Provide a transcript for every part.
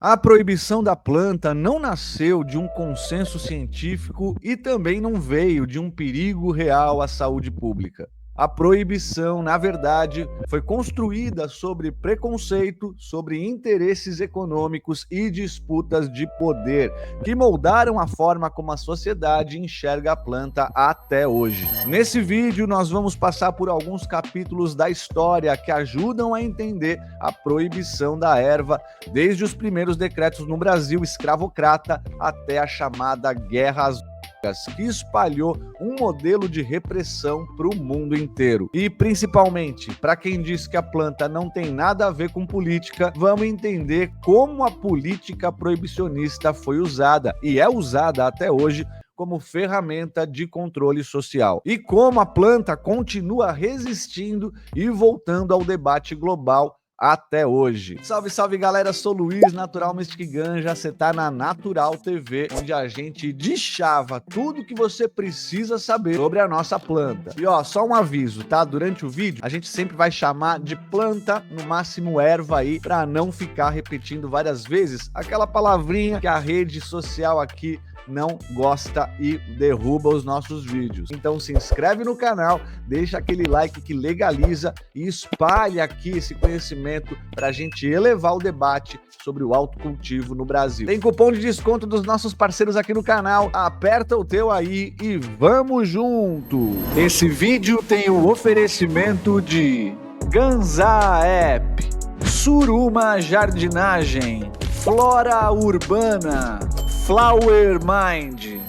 A proibição da planta não nasceu de um consenso científico e também não veio de um perigo real à saúde pública. A proibição, na verdade, foi construída sobre preconceito, sobre interesses econômicos e disputas de poder, que moldaram a forma como a sociedade enxerga a planta até hoje. Nesse vídeo, nós vamos passar por alguns capítulos da história que ajudam a entender a proibição da erva, desde os primeiros decretos no Brasil escravocrata até a chamada Guerra às que espalhou um modelo de repressão para o mundo inteiro. E principalmente, para quem diz que a planta não tem nada a ver com política, vamos entender como a política proibicionista foi usada e é usada até hoje como ferramenta de controle social. E como a planta continua resistindo e voltando ao debate global até hoje. Salve, salve galera, sou Luiz, Natural Mystic Ganja, você tá na Natural TV, onde a gente deschava tudo que você precisa saber sobre a nossa planta. E ó, só um aviso, tá? Durante o vídeo, a gente sempre vai chamar de planta, no máximo erva aí, pra não ficar repetindo várias vezes aquela palavrinha que a rede social aqui não gosta e derruba os nossos vídeos. Então se inscreve no canal, deixa aquele like que legaliza e espalhe aqui esse conhecimento para a gente elevar o debate sobre o autocultivo no Brasil. Tem cupom de desconto dos nossos parceiros aqui no canal, aperta o teu aí e vamos junto! Esse vídeo tem o oferecimento de Ganza App, Suruma Jardinagem, Flora Urbana, Flower Mind.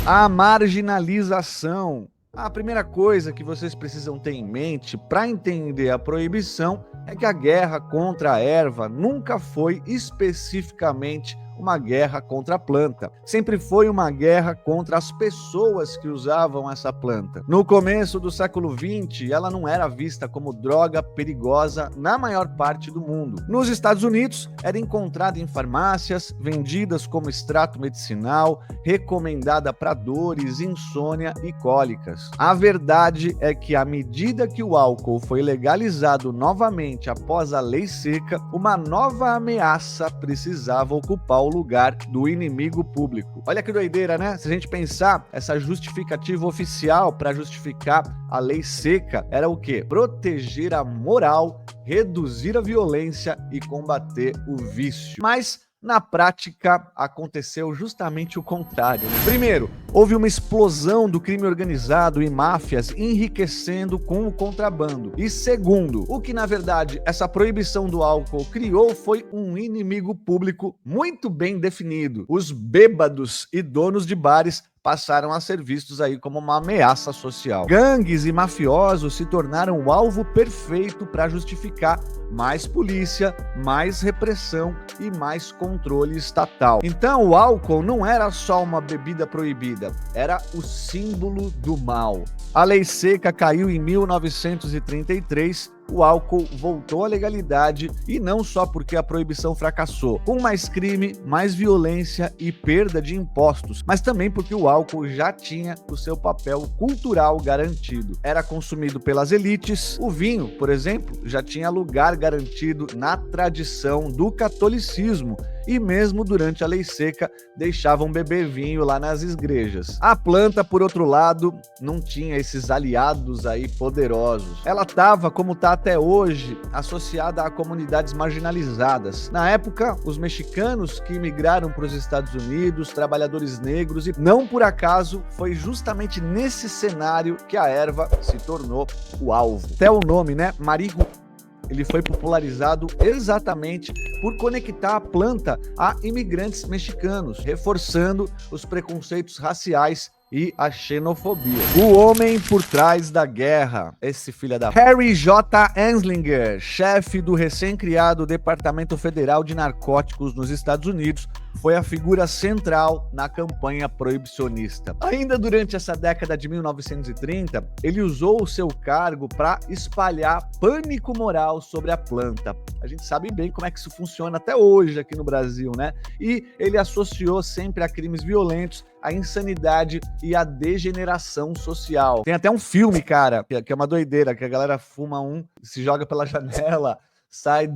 A marginalização. A primeira coisa que vocês precisam ter em mente para entender a proibição é que a guerra contra a erva nunca foi especificamente uma guerra contra a planta. Sempre foi uma guerra contra as pessoas que usavam essa planta. No começo do século XX, ela não era vista como droga perigosa na maior parte do mundo. Nos Estados Unidos, era encontrada em farmácias, vendidas como extrato medicinal, recomendada para dores, insônia e cólicas. A verdade é que, à medida que o álcool foi legalizado novamente após a lei seca, uma nova ameaça precisava ocupar o lugar do inimigo público. Olha que doideira, né? Se a gente pensar, essa justificativa oficial para justificar a lei seca era o quê? Proteger a moral, reduzir a violência e combater o vício. Mas na prática, aconteceu justamente o contrário. Primeiro, houve uma explosão do crime organizado e máfias enriquecendo com o contrabando. E segundo, o que na verdade essa proibição do álcool criou foi um inimigo público muito bem definido. Os bêbados e donos de bares passaram a ser vistos aí como uma ameaça social. Gangues e mafiosos se tornaram o alvo perfeito para justificar mais polícia, mais repressão e mais controle estatal. Então o álcool não era só uma bebida proibida, era o símbolo do mal. A lei seca caiu em 1933, o álcool voltou à legalidade e não só porque a proibição fracassou, com mais crime, mais violência e perda de impostos, mas também porque o álcool já tinha o seu papel cultural garantido. Era consumido pelas elites, o vinho, por exemplo, já tinha lugar garantido na tradição do catolicismo e mesmo durante a lei seca deixavam beber vinho lá nas igrejas. A planta, por outro lado, não tinha esses aliados aí poderosos. Ela estava, como está até hoje, associada a comunidades marginalizadas. Na época, os mexicanos que imigraram para os Estados Unidos, trabalhadores negros, e não por acaso foi justamente nesse cenário que a erva se tornou o alvo. Até o nome, né? Marihuana. Ele foi popularizado exatamente por conectar a planta a imigrantes mexicanos, reforçando os preconceitos raciais e a xenofobia. O homem por trás da guerra, esse filho da... Harry J. Anslinger, chefe do recém-criado Departamento Federal de Narcóticos nos Estados Unidos, foi a figura central na campanha proibicionista. Ainda durante essa década de 1930, ele usou o seu cargo para espalhar pânico moral sobre a planta. A gente sabe bem como é que isso funciona até hoje aqui no Brasil, né? E ele associou sempre a crimes violentos, a insanidade e a degeneração social. Tem até um filme, cara, que é uma doideira, que a galera fuma se joga pela janela sai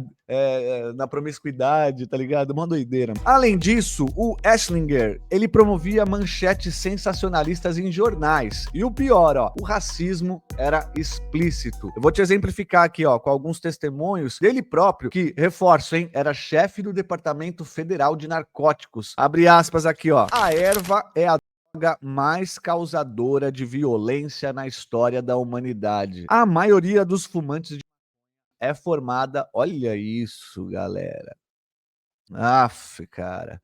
na promiscuidade, tá ligado? Uma doideira. Além disso, o Esslinger, ele promovia manchetes sensacionalistas em jornais. E o pior, ó, o racismo era explícito. Eu vou te exemplificar aqui, ó, com alguns testemunhos dele próprio, que, reforço, hein, era chefe do Departamento Federal de Narcóticos. Abre aspas aqui, ó. A erva é a droga mais causadora de violência na história da humanidade. A maioria dos fumantes é formada, olha isso, galera. Aff, cara.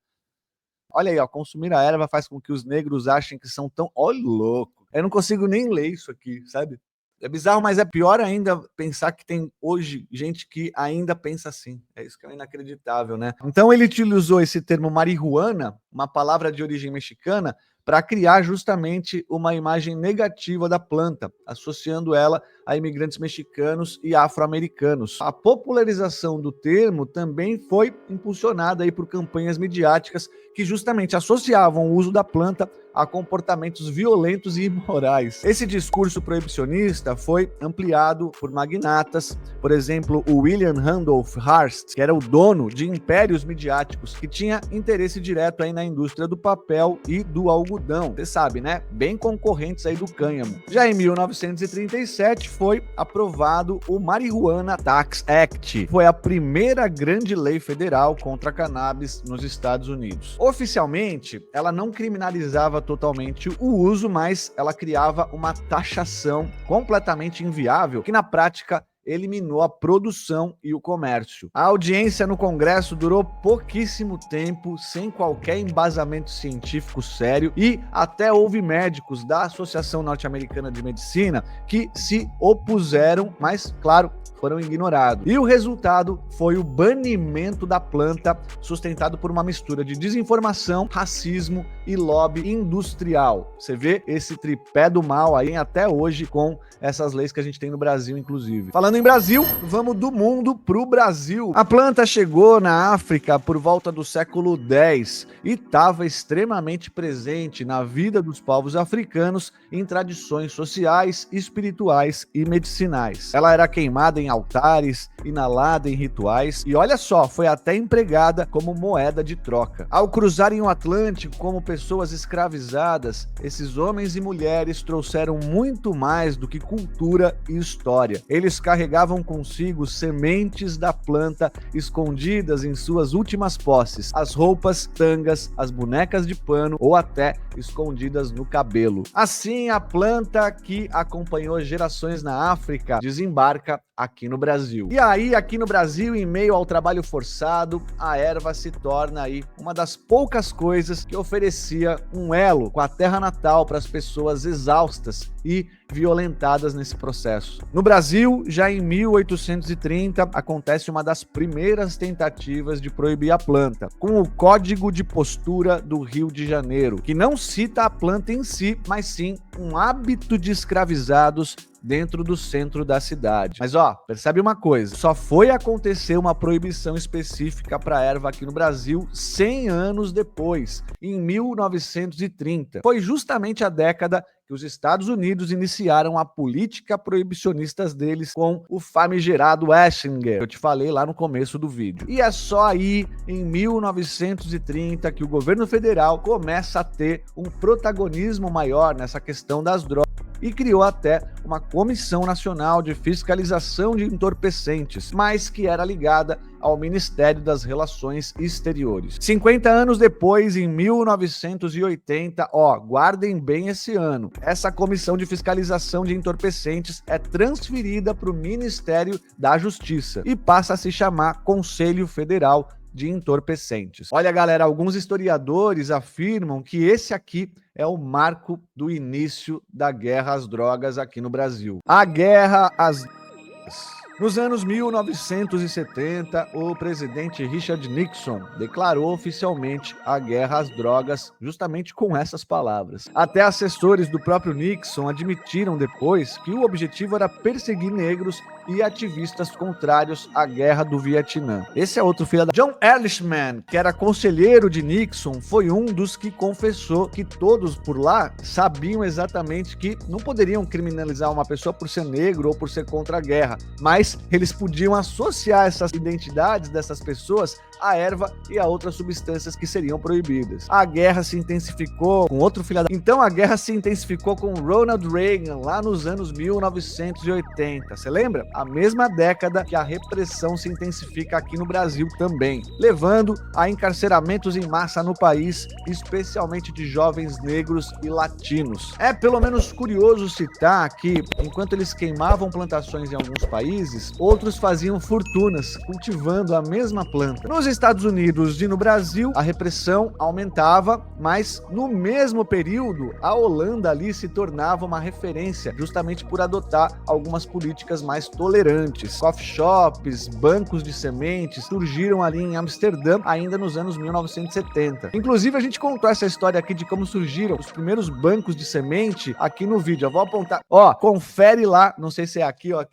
Olha aí, ó, consumir a erva faz com que os negros achem que são tão... Olha, louco. Eu não consigo nem ler isso aqui, sabe? É bizarro, mas é pior ainda pensar que tem hoje gente que ainda pensa assim. É isso que é inacreditável, né? Então ele utilizou esse termo marihuana, uma palavra de origem mexicana, para criar justamente uma imagem negativa da planta, associando ela a imigrantes mexicanos e afro-americanos. A popularização do termo também foi impulsionada aí por campanhas midiáticas que justamente associavam o uso da planta a comportamentos violentos e imorais. Esse discurso proibicionista foi ampliado por magnatas, por exemplo, o William Randolph Hearst, que era o dono de impérios midiáticos, que tinha interesse direto aí na indústria do papel e do algodão. Você sabe, né? Bem concorrentes aí do cânhamo. Já em 1937 foi aprovado o Marijuana Tax Act. Foi a primeira grande lei federal contra a cannabis nos Estados Unidos. Oficialmente, ela não criminalizava totalmente o uso, mas ela criava uma taxação completamente inviável que na prática eliminou a produção e o comércio. A audiência no Congresso durou pouquíssimo tempo, sem qualquer embasamento científico sério, e até houve médicos da Associação Norte-Americana de Medicina que se opuseram, mas, claro, foram ignorados. E o resultado foi o banimento da planta, sustentado por uma mistura de desinformação, racismo e lobby industrial. Você vê esse tripé do mal aí até hoje com essas leis que a gente tem no Brasil, inclusive. Falando em Brasil, vamos do mundo pro Brasil. A planta chegou na África por volta do século X e estava extremamente presente na vida dos povos africanos em tradições sociais, espirituais e medicinais. Ela era queimada em altares, inalada em rituais e, olha só, foi até empregada como moeda de troca. Ao cruzarem o Atlântico como pessoas escravizadas, esses homens e mulheres trouxeram muito mais do que cultura e história. Eles carregavam consigo sementes da planta escondidas em suas últimas posses, as roupas, tangas, as bonecas de pano ou até escondidas no cabelo. Assim, a planta que acompanhou gerações na África desembarca aqui no Brasil. E aí, aqui no Brasil, em meio ao trabalho forçado, a erva se torna aí uma das poucas coisas que oferecia um elo com a terra natal para as pessoas exaustas e violentadas nesse processo. No Brasil, já em 1830, acontece uma das primeiras tentativas de proibir a planta, com o Código de Postura do Rio de Janeiro, que não cita a planta em si, mas sim um hábito de escravizados dentro do centro da cidade. Mas ó, percebe uma coisa, só foi acontecer uma proibição específica para a erva aqui no Brasil 100 anos depois, em 1930. Foi justamente a década que os Estados Unidos iniciaram a política proibicionista deles com o famigerado Esslinger, que eu te falei lá no começo do vídeo. E é só aí, em 1930, que o governo federal começa a ter um protagonismo maior nessa questão das drogas e criou até uma Comissão Nacional de Fiscalização de Entorpecentes, mas que era ligada ao Ministério das Relações Exteriores. 50 anos depois, em 1980, ó, guardem bem esse ano, essa Comissão de Fiscalização de Entorpecentes é transferida para o Ministério da Justiça e passa a se chamar Conselho Federal de Entorpecentes. Olha, galera, alguns historiadores afirmam que esse aqui é o marco do início da guerra às drogas aqui no Brasil. A guerra às drogas. Nos anos 1970, o presidente Richard Nixon declarou oficialmente a guerra às drogas justamente com essas palavras. Até assessores do próprio Nixon admitiram depois que o objetivo era perseguir negros e ativistas contrários à guerra do Vietnã. Esse é outro filho da... John Ehrlichman, que era conselheiro de Nixon, foi um dos que confessou que todos por lá sabiam exatamente que não poderiam criminalizar uma pessoa por ser negro ou por ser contra a guerra, mas eles podiam associar essas identidades dessas pessoas à erva e a outras substâncias que seriam proibidas. A guerra se intensificou com outro filho da... Então a guerra se intensificou com Ronald Reagan lá nos anos 1980. Você lembra? A mesma década que a repressão se intensifica aqui no Brasil também, levando a encarceramentos em massa no país, especialmente de jovens negros e latinos. É pelo menos curioso citar que, enquanto eles queimavam plantações em alguns países, outros faziam fortunas cultivando a mesma planta. Nos Estados Unidos e no Brasil, a repressão aumentava, mas no mesmo período, a Holanda ali se tornava uma referência, justamente por adotar algumas políticas mais tolerantes. Coffee shops, bancos de sementes surgiram ali em Amsterdã ainda nos anos 1970. Inclusive, a gente contou essa história aqui de como surgiram os primeiros bancos de semente aqui no vídeo. Eu vou apontar. Ó, confere lá, não sei se é aqui, ó.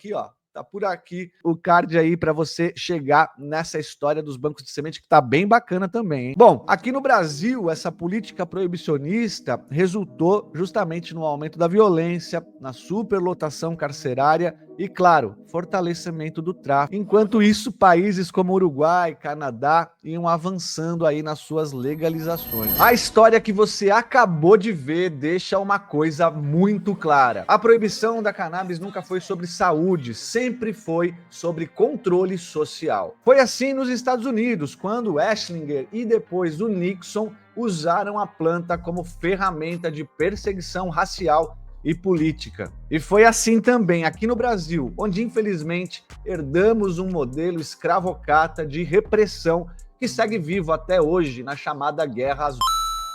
Tá por aqui o card aí para você chegar nessa história dos bancos de semente que tá bem bacana também, hein? Bom, aqui no Brasil, essa política proibicionista resultou justamente no aumento da violência, na superlotação carcerária e, claro, fortalecimento do tráfico. Enquanto isso, países como Uruguai, Canadá iam avançando aí nas suas legalizações. A história que você acabou de ver deixa uma coisa muito clara. A proibição da cannabis nunca foi sobre saúde, sempre foi sobre controle social. Foi assim nos Estados Unidos, quando Eslinger e depois o Nixon usaram a planta como ferramenta de perseguição racial e política. E foi assim também aqui no Brasil, onde infelizmente herdamos um modelo escravocrata de repressão que segue vivo até hoje na chamada Guerra Azul.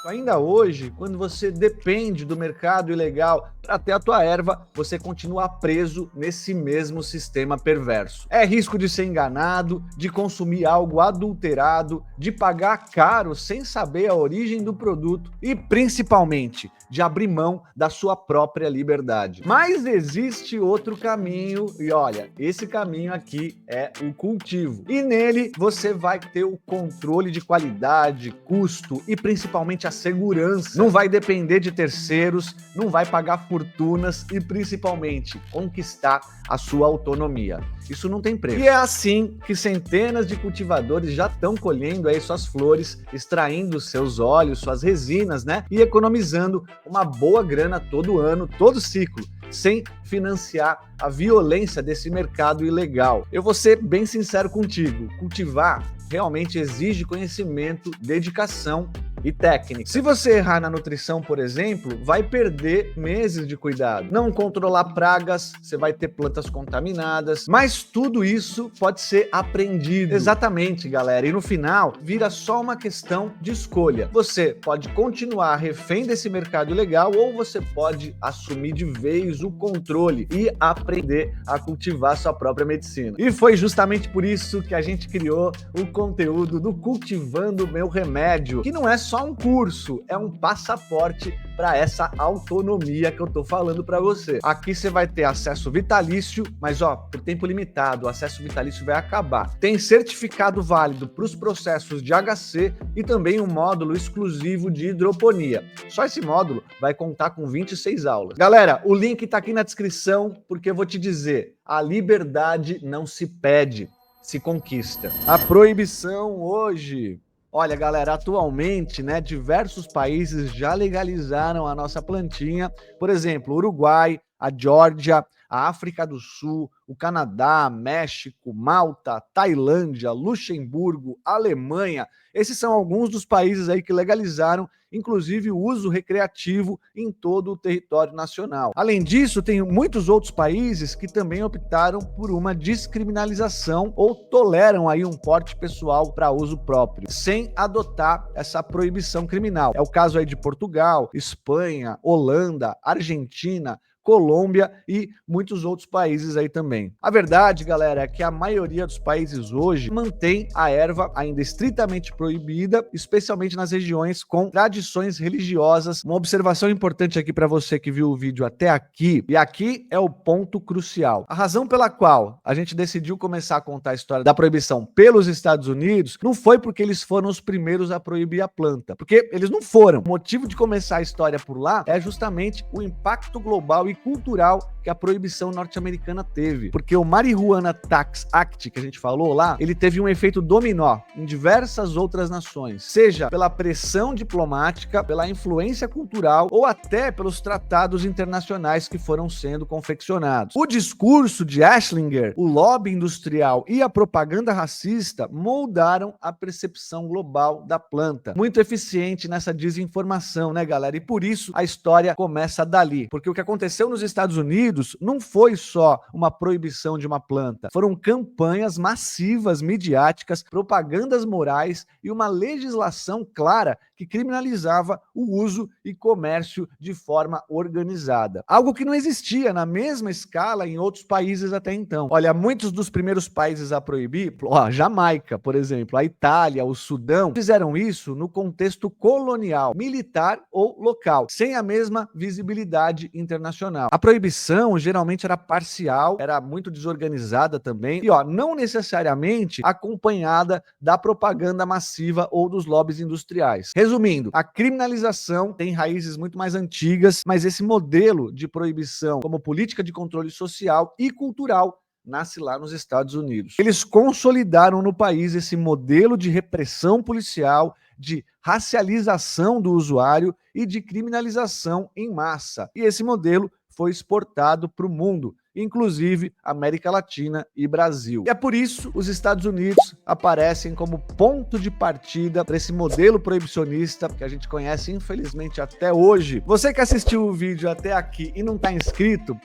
Ainda hoje, quando você depende do mercado ilegal para ter a tua erva, você continua preso nesse mesmo sistema perverso. É risco de ser enganado, de consumir algo adulterado, de pagar caro sem saber a origem do produto e, principalmente, de abrir mão da sua própria liberdade. Mas existe outro caminho e olha, esse caminho aqui é o cultivo. E nele você vai ter o controle de qualidade, custo e principalmente a segurança. Não vai depender de terceiros, não vai pagar fortunas e principalmente conquistar a sua autonomia. Isso não tem preço. E é assim que centenas de cultivadores já estão colhendo aí suas flores, extraindo seus óleos, suas resinas, né? E economizando uma boa grana todo ano, todo ciclo, sem financiar a violência desse mercado ilegal. Eu vou ser bem sincero contigo, cultivar realmente exige conhecimento, dedicação e técnica. Se você errar na nutrição, por exemplo, vai perder meses de cuidado. Não controlar pragas, você vai ter plantas contaminadas, mas tudo isso pode ser aprendido. Exatamente, galera. E no final, vira só uma questão de escolha. Você pode continuar refém desse mercado ilegal ou você pode assumir de vez o controle e aprender a cultivar sua própria medicina. E foi justamente por isso que a gente criou o conteúdo do Cultivando Meu Remédio, que não é só um curso, é um passaporte para essa autonomia que eu tô falando para você. Aqui você vai ter acesso vitalício, mas ó, por tempo limitado, o acesso vitalício vai acabar. Tem certificado válido para os processos de HC e também um módulo exclusivo de hidroponia. Só esse módulo vai contar com 26 aulas. Galera, o link tá aqui na descrição, porque eu vou te dizer, a liberdade não se pede, se conquista. A proibição hoje... Olha, galera, atualmente, né, diversos países já legalizaram a nossa plantinha. Por exemplo, Uruguai, a Geórgia, a África do Sul, o Canadá, México, Malta, Tailândia, Luxemburgo, Alemanha. Esses são alguns dos países aí que legalizaram, inclusive, o uso recreativo em todo o território nacional. Além disso, tem muitos outros países que também optaram por uma descriminalização ou toleram aí um porte pessoal para uso próprio, sem adotar essa proibição criminal. É o caso aí de Portugal, Espanha, Holanda, Argentina, Colômbia e muitos outros países aí também. A verdade, galera, é que a maioria dos países hoje mantém a erva ainda estritamente proibida, especialmente nas regiões com tradições religiosas. Uma observação importante aqui para você que viu o vídeo até aqui, e aqui é o ponto crucial. A razão pela qual a gente decidiu começar a contar a história da proibição pelos Estados Unidos não foi porque eles foram os primeiros a proibir a planta, porque eles não foram. O motivo de começar a história por lá é justamente o impacto global e cultural que a proibição norte-americana teve, porque o Marijuana Tax Act, que a gente falou lá, ele teve um efeito dominó em diversas outras nações, seja pela pressão diplomática, pela influência cultural ou até pelos tratados internacionais que foram sendo confeccionados. O discurso de Ashlinger, o lobby industrial e a propaganda racista moldaram a percepção global da planta. Muito eficiente nessa desinformação, né, galera? E por isso a história começa dali, porque o que aconteceu nos Estados Unidos não foi só uma proibição de uma planta, foram campanhas massivas midiáticas, propagandas morais e uma legislação clara que criminalizava o uso e comércio de forma organizada. Algo que não existia na mesma escala em outros países até então. Olha, muitos dos primeiros países a proibir, Jamaica, por exemplo, a Itália, o Sudão, fizeram isso no contexto colonial, militar ou local, sem a mesma visibilidade internacional. A proibição geralmente era parcial, era muito desorganizada também e, não necessariamente acompanhada da propaganda massiva ou dos lobbies industriais. Resumindo, a criminalização tem raízes muito mais antigas, mas esse modelo de proibição como política de controle social e cultural nasce lá nos Estados Unidos. Eles consolidaram no país esse modelo de repressão policial, de racialização do usuário e de criminalização em massa. E esse modelo foi exportado para o mundo, inclusive América Latina e Brasil. E é por isso os Estados Unidos aparecem como ponto de partida para esse modelo proibicionista que a gente conhece, infelizmente, até hoje. Você que assistiu o vídeo até aqui e não está inscrito,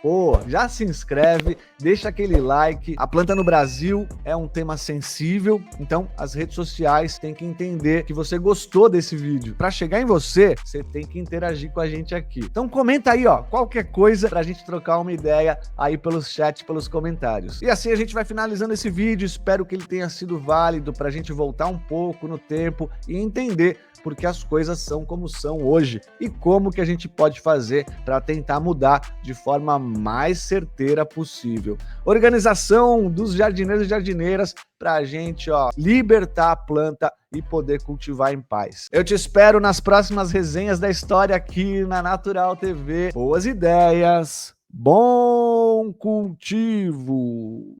já se inscreve, deixa aquele like. A planta no Brasil é um tema sensível, então as redes sociais têm que entender que você gostou desse vídeo. Para chegar em você, você tem que interagir com a gente aqui. Então comenta aí, qualquer coisa para a gente trocar uma ideia aí pelos chats, pelos comentários. E assim a gente vai finalizando esse vídeo. Espero que ele tenha sido válido para a gente voltar um pouco no tempo e entender porque as coisas são como são hoje e como que a gente pode fazer para tentar mudar de forma mais certeira possível. Organização dos jardineiros e jardineiras para a gente libertar a planta e poder cultivar em paz. Eu te espero nas próximas resenhas da história aqui na Natural TV. Boas ideias, bom cultivo!